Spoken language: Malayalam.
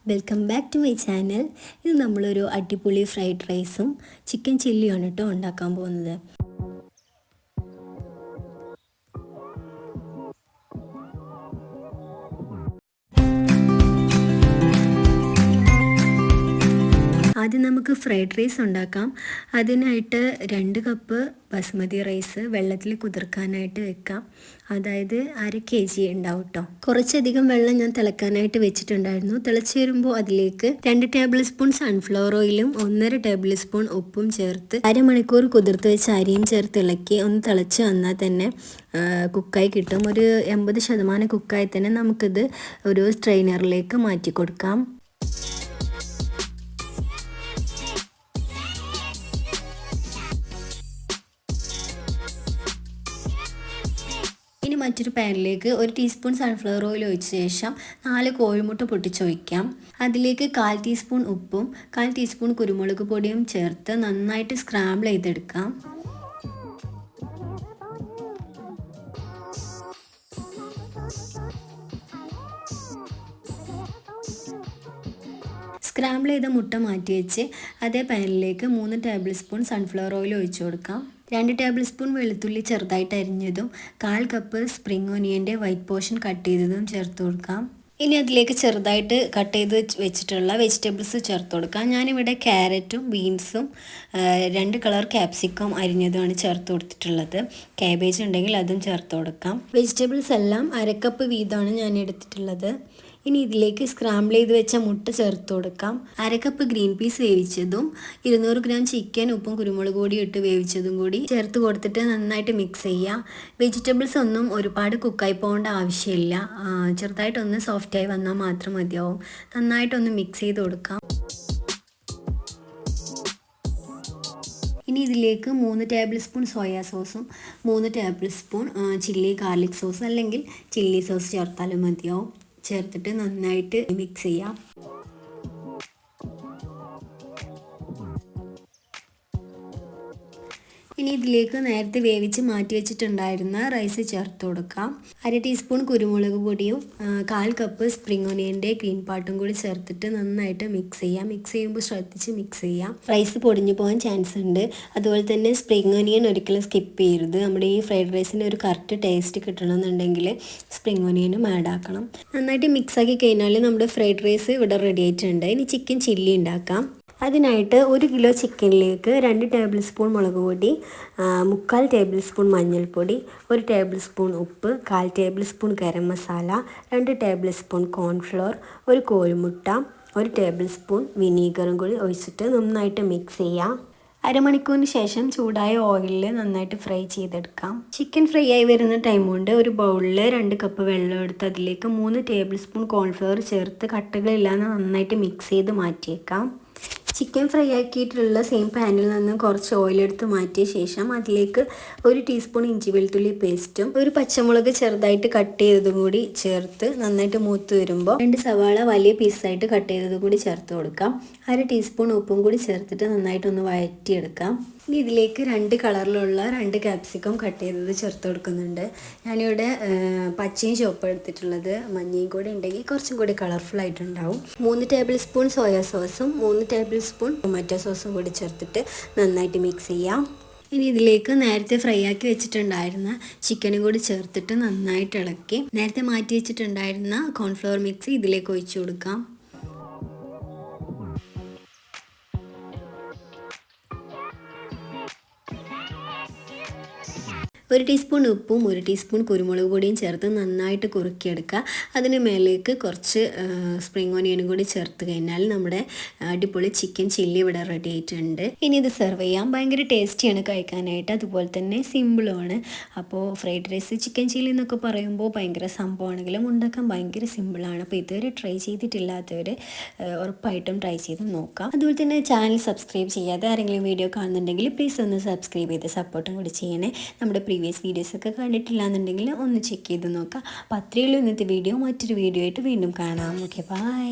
Welcome back to my channel. ഇത് നമ്മളൊരു അടിപൊളി ഫ്രൈഡ് റൈസും ചിക്കൻ ചില്ലിയാണ് കേട്ടോ ഉണ്ടാക്കാൻ പോകുന്നത്. ആദ്യം നമുക്ക് ഫ്രൈഡ് റൈസ് ഉണ്ടാക്കാം. അതിനായിട്ട് 2 കപ്പ് ബസ്മതി റൈസ് വെള്ളത്തിൽ കുതിർക്കാനായിട്ട് വെക്കാം. അതായത് 1/2 kg ഉണ്ടാവും കേട്ടോ. കുറച്ചധികം വെള്ളം ഞാൻ തിളക്കാനായിട്ട് വെച്ചിട്ടുണ്ടായിരുന്നു. തിളച്ച് വരുമ്പോൾ അതിലേക്ക് 2 ടേബിൾ സ്പൂൺ സൺഫ്ലവർ ഓയിലും 1.5 ടേബിൾ സ്പൂൺ ഉപ്പും ചേർത്ത് അരമണിക്കൂർ കുതിർത്ത് വെച്ച അരിയും ചേർത്ത് ഇളക്കി ഒന്ന് തിളച്ച് വന്നാൽ തന്നെ കുക്കായി കിട്ടും. ഒരു 80% കുക്കായി തന്നെ നമുക്കിത് ഒരു സ്ട്രെയിനറിലേക്ക് മാറ്റി കൊടുക്കാം. ഇനി മറ്റൊരു പാനിലേക്ക് 1 ടീസ്പൂൺ സൺഫ്ലവർ ഓയിൽ ഒഴിച്ച ശേഷം 4 കോഴിമുട്ട പൊട്ടിച്ചൊഴിക്കാം. അതിലേക്ക് 1/4 ടീസ്പൂൺ ഉപ്പും 1/4 ടീസ്പൂൺ കുരുമുളക് പൊടിയും ചേർത്ത് നന്നായിട്ട് സ്ക്രാമ്പിൾ ചെയ്തെടുക്കാം. സ്ക്രാമ്പിൾ ചെയ്ത മുട്ട മാറ്റി വെച്ച് അതേ പാനിലേക്ക് 3 ടേബിൾ സ്പൂൺ സൺഫ്ലവർ ഓയിൽ ഒഴിച്ചു കൊടുക്കാം. 2 ടേബിൾ സ്പൂൺ വെളുത്തുള്ളി ചെറുതായിട്ട് അരിഞ്ഞതും 1/4 കപ്പ് സ്പ്രിംഗ് ഓനിയൻ്റെ വൈറ്റ് പോർഷൻ കട്ട് ചെയ്തതും ചേർത്ത് കൊടുക്കാം. ഇനി അതിലേക്ക് ചെറുതായിട്ട് കട്ട് ചെയ്ത് വെച്ചിട്ടുള്ള വെജിറ്റബിൾസ് ചേർത്ത് കൊടുക്കാം. ഞാനിവിടെ ക്യാരറ്റും ബീൻസും 2 കളർ ക്യാപ്സിക്കം അരിഞ്ഞതുമാണ് ചേർത്ത് കൊടുത്തിട്ടുള്ളത്. കാബേജ് ഉണ്ടെങ്കിൽ അതും ചേർത്ത് കൊടുക്കാം. വെജിറ്റബിൾസ് എല്ലാം 1/2 കപ്പ് വീതമാണ് ഞാൻ എടുത്തിട്ടുള്ളത്. ഇനി ഇതിലേക്ക് സ്ക്രാമ്പിൾ ചെയ്ത് വെച്ച മുട്ട ചേർത്ത് കൊടുക്കാം. 1/2 കപ്പ് ഗ്രീൻ പീസ് വേവിച്ചതും 200 ഗ്രാം ചിക്കൻ ഉപ്പും കുരുമുളക് പൊടി ഇട്ട് വേവിച്ചതും കൂടി ചേർത്ത് കൊടുത്തിട്ട് നന്നായിട്ട് മിക്സ് ചെയ്യുക. വെജിറ്റബിൾസ് ഒന്നും ഒരുപാട് കുക്കായി പോകേണ്ട ആവശ്യമില്ല. ചെറുതായിട്ടൊന്ന് സോഫ്റ്റായി വന്നാൽ മാത്രം മതിയാവും. നന്നായിട്ടൊന്ന് മിക്സ് ചെയ്ത് കൊടുക്കാം. ഇനി ഇതിലേക്ക് 3 ടേബിൾ സ്പൂൺ സോയാ സോസും 3 table spoon chilli garlic sauce അല്ലെങ്കിൽ ചില്ലി സോസ് ചേർത്താലും മതിയാവും. ചേർത്തിട്ട് നന്നായിട്ട് മിക്സ് ചെയ്യാം. ഇനി ഇതിലേക്ക് നേരത്തെ വേവിച്ച് മാറ്റി വെച്ചിട്ടുണ്ടായിരുന്ന റൈസ് ചേർത്ത് കൊടുക്കാം. 1/2 ടീസ്പൂൺ കുരുമുളക് പൊടിയും 1/4 കപ്പ് സ്പ്രിംഗ് ഓനിയൻ്റെ ഗ്രീൻ പാർട്ടും കൂടി ചേർത്തിട്ട് നന്നായിട്ട് മിക്സ് ചെയ്യാം. മിക്സ് ചെയ്യുമ്പോൾ ശ്രദ്ധിച്ച് മിക്സ് ചെയ്യാം. റൈസ് പൊടിഞ്ഞു പോകാൻ ചാൻസ് ഉണ്ട്. അതുപോലെ തന്നെ സ്പ്രിംഗ് ഓനിയൻ ഒരിക്കലും സ്കിപ്പ് ചെയ്യരുത്. നമ്മുടെ ഈ ഫ്രൈഡ് റൈസിന് ഒരു കറക്റ്റ് ടേസ്റ്റ് കിട്ടണമെന്നുണ്ടെങ്കിൽ സ്പ്രിംഗ് ഓനിയനും ആഡ് ആക്കണം. നന്നായിട്ട് മിക്സ് ആക്കി കഴിഞ്ഞാൽ നമ്മുടെ ഫ്രൈഡ് റൈസ് ഇവിടെ റെഡി ആയിട്ടുണ്ട്. ഇനി ചിക്കൻ ചില്ലി ഉണ്ടാക്കാം. അതിനായിട്ട് 1 കിലോ ചിക്കനിലേക്ക് 2 ടേബിൾ സ്പൂൺ മുളക് പൊടി, 3/4 ടേബിൾ സ്പൂൺ മഞ്ഞൾപ്പൊടി, 1 ടേബിൾ സ്പൂൺ ഉപ്പ്, 1/4 table spoon garam masala, 2 table spoon cornflour, 1 കോഴിമുട്ട, 1 ടേബിൾ സ്പൂൺ വിനീഗറും കൂടി ഒഴിച്ചിട്ട് നന്നായിട്ട് മിക്സ് ചെയ്യാം. അരമണിക്കൂറിന് ശേഷം ചൂടായ ഓയിലിൽ നന്നായിട്ട് ഫ്രൈ ചെയ്തെടുക്കാം. ചിക്കൻ ഫ്രൈ ആയി വരുന്ന ടൈം കൊണ്ട് ഒരു ബൗളിൽ 2 കപ്പ് വെള്ളം എടുത്ത് അതിലേക്ക് 3 ടേബിൾ സ്പൂൺ കോൺഫ്ലവർ ചേർത്ത് കട്ടകളില്ലാതെ നന്നായിട്ട് മിക്സ് ചെയ്ത് മാറ്റിയേക്കാം. ചിക്കൻ ഫ്രൈ ആക്കിയിട്ടുള്ള സെയിം പാനിൽ നിന്ന് കുറച്ച് ഓയിലെടുത്ത് മാറ്റിയ ശേഷം അതിലേക്ക് 1 ടീസ്പൂൺ ഇഞ്ചി വെളുത്തുള്ളി പേസ്റ്റും 1 പച്ചമുളക് ചെറുതായിട്ട് കട്ട് ചെയ്തതും കൂടി ചേർത്ത് നന്നായിട്ട് മൂത്ത് വരുമ്പോൾ 2 സവാള വലിയ പീസായിട്ട് കട്ട് ചെയ്തതും കൂടി ചേർത്ത് കൊടുക്കാം. 1/2 ടീസ്പൂൺ ഉപ്പും കൂടി ചേർത്തിട്ട് നന്നായിട്ടൊന്ന് വഴറ്റിയെടുക്കാം. ഇനി ഇതിലേക്ക് 2 കളറിലുള്ള 2 ക്യാപ്സിക്കം കട്ട് ചെയ്തത് ചേർത്ത് കൊടുക്കുന്നുണ്ട്. ഞാനിവിടെ പച്ചയും ചുവപ്പും എടുത്തിട്ടുള്ളത്. മഞ്ഞയും കൂടി ഉണ്ടെങ്കിൽ കുറച്ചും കൂടി കളർഫുൾ ആയിട്ടുണ്ടാവും. 3 ടേബിൾ സ്പൂൺ സോയാ സോസും 3 ടേബിൾ സ്പൂൺ ടൊമാറ്റോ സോസും കൂടി ചേർത്തിട്ട് നന്നായിട്ട് മിക്സ് ചെയ്യാം. ഇനി ഇതിലേക്ക് നേരത്തെ ഫ്രൈ ആക്കി വെച്ചിട്ടുണ്ടായിരുന്ന ചിക്കനും കൂടി ചേർത്തിട്ട് നന്നായിട്ട് ഇളക്കി നേരത്തെ മാറ്റി വെച്ചിട്ടുണ്ടായിരുന്ന കോൺഫ്ലവർ മിക്സ് ഇതിലേക്ക് ഒഴിച്ചു കൊടുക്കാം. 1 ടീസ്പൂൺ ഉപ്പും 1 ടീസ്പൂൺ കുരുമുളക് പൊടിയും ചേർത്ത് നന്നായിട്ട് കുറുക്കിയെടുക്കുക. അതിന് മേലേക്ക് കുറച്ച് സ്പ്രിംഗ് ഓനിയനും കൂടി ചേർത്ത് കഴിഞ്ഞാൽ നമ്മുടെ അടിപൊളി ചിക്കൻ ചില്ലി ഇവിടെ റെഡി ആയിട്ടുണ്ട്. ഇനി ഇത് സെർവ് ചെയ്യാം. ഭയങ്കര ടേസ്റ്റിയാണ് കഴിക്കാനായിട്ട്, അതുപോലെ തന്നെ സിമ്പിളുമാണ്. അപ്പോൾ ഫ്രൈഡ് റൈസ് ചിക്കൻ ചില്ലി എന്നൊക്കെ പറയുമ്പോൾ ഭയങ്കര സംഭവമാണെങ്കിലും ഉണ്ടാക്കാൻ ഭയങ്കര സിമ്പിളാണ്. അപ്പോൾ ഇതുവരെ ട്രൈ ചെയ്തിട്ടില്ലാത്തവർ ഉറപ്പായിട്ടും ട്രൈ ചെയ്ത് നോക്കാം. അതുപോലെ തന്നെ ചാനൽ സബ്സ്ക്രൈബ് ചെയ്യാതെ ആരെങ്കിലും വീഡിയോ കാണുന്നുണ്ടെങ്കിൽ പ്ലീസ് ഒന്ന് സബ്സ്ക്രൈബ് ചെയ്ത് സപ്പോർട്ടും കൂടി ചെയ്യണേ. നമ്മുടെ പ്രീവിയസ് വീഡിയോസൊക്കെ കണ്ടിട്ടില്ല എന്നുണ്ടെങ്കിൽ ഒന്ന് ചെക്ക് ചെയ്ത് നോക്കാം. അപ്പോൾ അത്രയേ ഉള്ളൂ ഇന്നത്തെ വീഡിയോ. മറ്റൊരു വീഡിയോ ആയിട്ട് വീണ്ടും കാണാം. Okay, by.